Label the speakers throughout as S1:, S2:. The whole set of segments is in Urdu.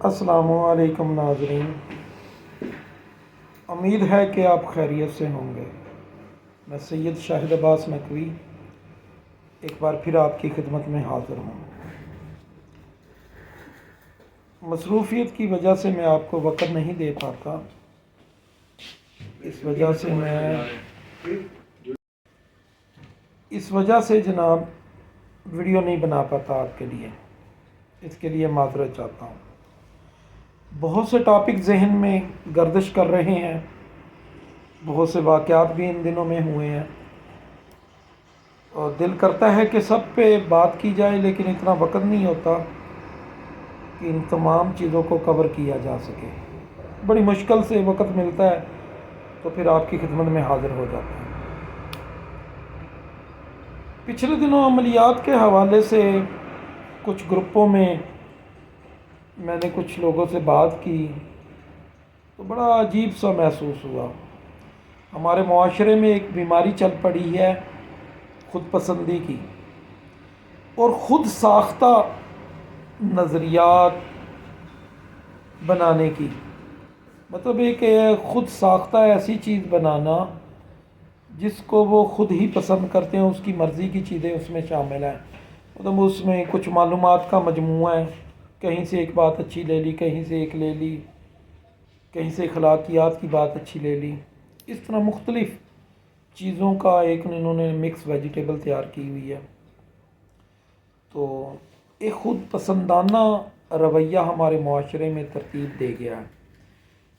S1: السلام علیکم ناظرین، امید ہے کہ آپ خیریت سے ہوں گے۔ میں سید شاہد عباس نقوی ایک بار پھر آپ کی خدمت میں حاضر ہوں۔ مصروفیت کی وجہ سے میں آپ کو وقت نہیں دے پاتا، اس وجہ سے جناب ویڈیو نہیں بنا پاتا آپ کے لیے، اس کے لیے معذرت چاہتا ہوں۔ بہت سے ٹاپک ذہن میں گردش کر رہے ہیں، بہت سے واقعات بھی ان دنوں میں ہوئے ہیں، اور دل کرتا ہے کہ سب پہ بات کی جائے، لیکن اتنا وقت نہیں ہوتا کہ ان تمام چیزوں کو کور کیا جا سکے۔ بڑی مشکل سے وقت ملتا ہے تو پھر آپ کی خدمت میں حاضر ہو جاتا ہے۔ پچھلے دنوں عملیات کے حوالے سے کچھ گروپوں میں میں نے کچھ لوگوں سے بات کی تو بڑا عجیب سا محسوس ہوا۔ ہمارے معاشرے میں ایک بیماری چل پڑی ہے خود پسندی کی اور خود ساختہ نظریات بنانے کی، مطلب ایک خود ساختہ ایسی چیز بنانا جس کو وہ خود ہی پسند کرتے ہیں، اس کی مرضی کی چیزیں اس میں شامل ہیں۔ مطلب اس میں کچھ معلومات کا مجموعہ ہے، کہیں سے ایک بات اچھی لے لی، کہیں سے ایک لے لی، کہیں سے اخلاقیات کی بات اچھی لے لی، اس طرح مختلف چیزوں کا ایک انہوں نے مکس ویجیٹیبل تیار کی ہوئی ہے۔ تو ایک خود پسندانہ رویہ ہمارے معاشرے میں ترتیب دے گیا ہے۔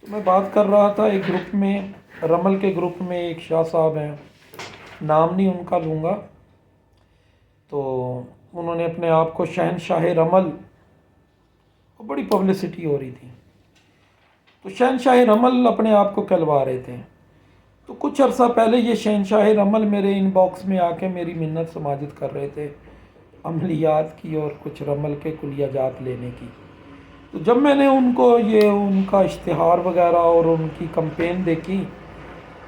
S1: تو میں بات کر رہا تھا ایک گروپ میں، رمل کے گروپ میں ایک شاہ صاحب ہیں، نام نہیں ان کا لوں گا، تو انہوں نے اپنے آپ کو شہنشاہ رمل، بڑی پبلسٹی ہو رہی تھی، تو شہنشاہ رمل اپنے آپ کو کہلوا رہے تھے۔ تو کچھ عرصہ پہلے یہ شہنشاہ رمل میرے ان باکس میں آ کے میری منت سماجت کر رہے تھے عملیات کی اور کچھ رمل کے کلیہ جات لینے کی۔ تو جب میں نے ان کو یہ ان کا اشتہار وغیرہ اور ان کی کمپین دیکھی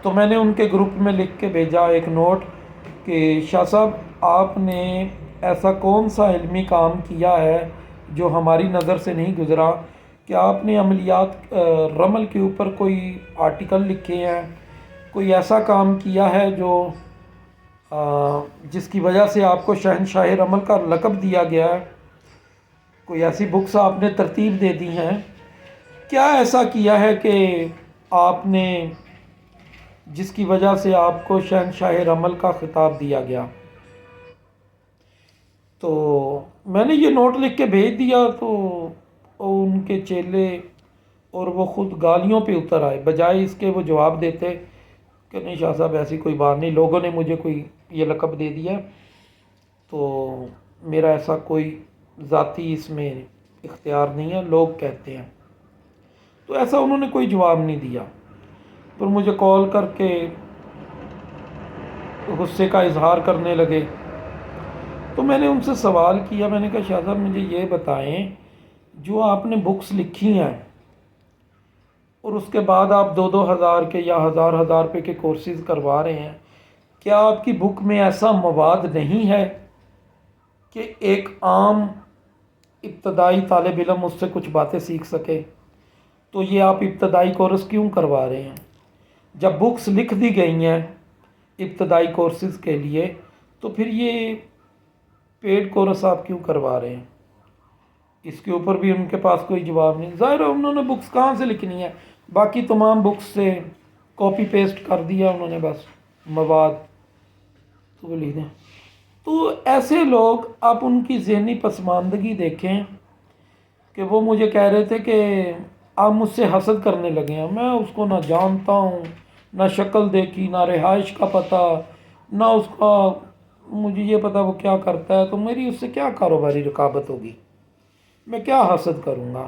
S1: تو میں نے ان کے گروپ میں لکھ کے بھیجا ایک نوٹ کہ شاہ صاحب، آپ نے ایسا کون سا علمی کام کیا ہے جو ہماری نظر سے نہیں گزرا؟ کہ آپ نے عملیات رمل کے اوپر کوئی آرٹیکل لکھے ہیں، کوئی ایسا کام کیا ہے جو جس کی وجہ سے آپ کو شہنشاہ رمل کا لقب دیا گیا ہے؟ کوئی ایسی بکس آپ نے ترتیب دے دی ہیں؟ کیا ایسا کیا ہے کہ آپ نے جس کی وجہ سے آپ کو شہنشاہ رمل کا خطاب دیا گیا؟ تو میں نے یہ نوٹ لکھ کے بھیج دیا تو ان کے چیلے اور وہ خود گالیوں پہ اتر آئے، بجائے اس کے وہ جواب دیتے کہ نہیں شاہ صاحب ایسی کوئی بات نہیں، لوگوں نے مجھے کوئی یہ لقب دے دیا تو میرا ایسا کوئی ذاتی اس میں اختیار نہیں ہے، لوگ کہتے ہیں۔ تو ایسا انہوں نے کوئی جواب نہیں دیا، پھر مجھے کال کر کے غصے کا اظہار کرنے لگے۔ تو میں نے ان سے سوال کیا، میں نے کہا شاہ صاحب مجھے یہ بتائیں، جو آپ نے بکس لکھی ہیں اور اس کے بعد آپ 2,000 کے یا ہزار روپے کے کورسز کروا رہے ہیں، کیا آپ کی بک میں ایسا مواد نہیں ہے کہ ایک عام ابتدائی طالب علم اس سے کچھ باتیں سیکھ سکے؟ تو یہ آپ ابتدائی کورس کیوں کروا رہے ہیں؟ جب بکس لکھ دی گئی ہیں ابتدائی کورسز کے لیے تو پھر یہ پیڈ کورس آپ کیوں کروا رہے ہیں؟ اس کے اوپر بھی ان کے پاس کوئی جواب نہیں۔ ظاہر ہے انہوں نے بکس کہاں سے لکھنی ہے، باقی تمام بکس سے کاپی پیسٹ کر دیا انہوں نے، بس مواد تو وہ لکھ دیں۔ تو ایسے لوگ، آپ ان کی ذہنی پسماندگی دیکھیں کہ وہ مجھے کہہ رہے تھے کہ آپ مجھ سے حسد کرنے لگے ہیں، میں اس کو نہ جانتا ہوں، نہ شکل دیکھی، نہ رہائش کا پتہ، نہ اس کا مجھے یہ پتہ وہ کیا کرتا ہے، تو میری اس سے کیا کاروباری رقابت ہوگی، میں کیا حسد کروں گا؟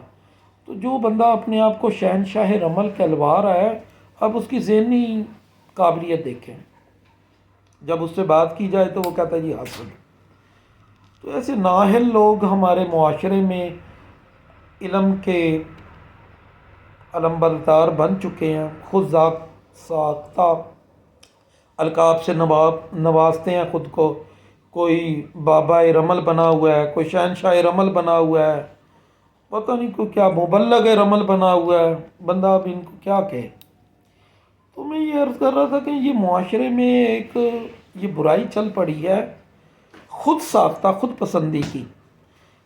S1: تو جو بندہ اپنے آپ کو شہنشاہ رمل کہلوا رہا ہے، اب اس کی ذہنی قابلیت دیکھیں، جب اس سے بات کی جائے تو وہ کہتا ہے جی حسد۔ تو ایسے نااہل لوگ ہمارے معاشرے میں علم کے علمبردار بن چکے ہیں، خود ذات ساختہ القاب سے نوازتے ہیں خود کو، کوئی بابا رمل بنا ہوا ہے، کوئی شہنشاہ رمل بنا ہوا ہے، پتہ نہیں کو کیا مبلغ رمل بنا ہوا ہے بندہ، اب ان کو کیا کہے۔ تو میں یہ عرض کر رہا تھا کہ یہ معاشرے میں ایک یہ برائی چل پڑی ہے خود ساختہ، خود پسندی کی۔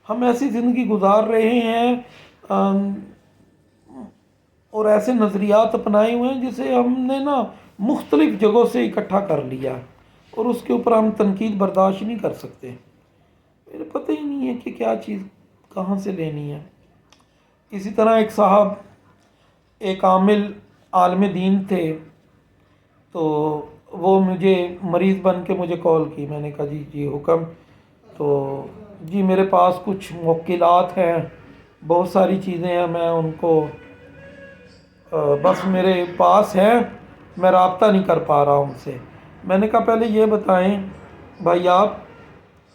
S1: ہم ایسی زندگی گزار رہے ہیں اور ایسے نظریات اپنائے ہوئے ہیں جسے ہم نے نا مختلف جگہوں سے اکٹھا کر لیا اور اس کے اوپر ہم تنقید برداشت نہیں کر سکتے۔ میرے پتہ ہی نہیں ہے کہ کیا چیز کہاں سے لینی ہے۔ اسی طرح ایک صاحب ایک عالم دین تھے، تو وہ مجھے مریض بن کے مجھے کال کی۔ میں نے کہا جی جی حکم۔ تو جی میرے پاس کچھ موکلات ہیں، بہت ساری چیزیں ہیں، میں ان کو بس میرے پاس ہیں، میں رابطہ نہیں کر پا رہا ان سے۔ میں نے کہا پہلے یہ بتائیں بھائی آپ،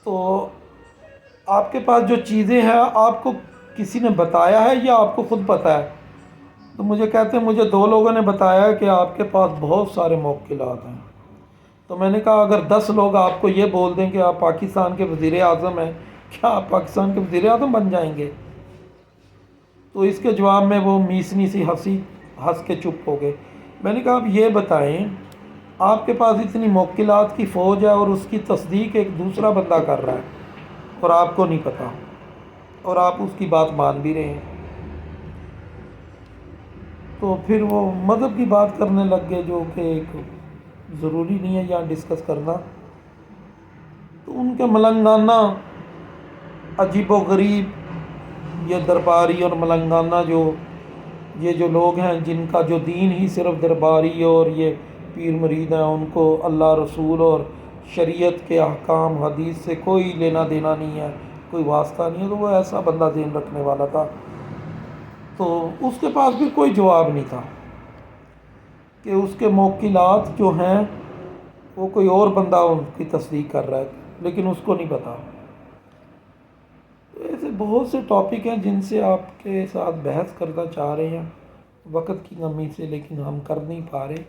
S1: تو آپ کے پاس جو چیزیں ہیں آپ کو کسی نے بتایا ہے یا آپ کو خود پتہ ہے؟ تو مجھے کہتے ہیں مجھے 2 لوگوں نے بتایا کہ آپ کے پاس بہت سارے موکلات ہیں۔ تو میں نے کہا اگر 10 لوگ آپ کو یہ بول دیں کہ آپ پاکستان کے وزیر اعظم ہیں، کیا آپ پاکستان کے وزیر اعظم بن جائیں گے؟ تو اس کے جواب میں وہ میسنی سی ہنس کے چپ ہو گئے۔ میں نے کہا اب یہ بتائیں، آپ کے پاس اتنی موکلات کی فوج ہے اور اس کی تصدیق ایک دوسرا بندہ کر رہا ہے اور آپ کو نہیں پتہ، اور آپ اس کی بات مان بھی رہے ہیں۔ تو پھر وہ مذہب کی بات کرنے لگ گئے، جو کہ ایک ضروری نہیں ہے یہاں ڈسکس کرنا۔ تو ان کے ملنگانہ عجیب و غریب یہ درباری اور ملنگانہ یہ جو لوگ ہیں جن کا جو دین ہی صرف درباری اور یہ پیر مرید ہیں، ان کو اللہ رسول اور شریعت کے احکام حدیث سے کوئی لینا دینا نہیں ہے، کوئی واسطہ نہیں ہے، تو وہ ایسا بندہ ذہن رکھنے والا تھا۔ تو اس کے پاس بھی کوئی جواب نہیں تھا کہ اس کے موکلات جو ہیں وہ کوئی اور بندہ ان کی تصدیق کر رہا ہے، لیکن اس کو نہیں پتا۔ ایسے بہت سے ٹاپک ہیں جن سے آپ کے ساتھ بحث کرنا چاہ رہے ہیں وقت کی کمی سے، لیکن ہم کر نہیں پا رہے۔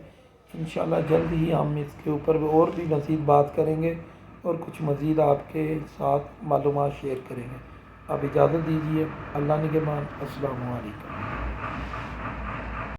S1: انشاءاللہ جلد ہی ہم اس کے اوپر اور بھی مزید بات کریں گے اور کچھ مزید آپ کے ساتھ معلومات شیئر کریں گے۔ اب اجازت دیجیے، اللہ نگہبان، السلام علیکم۔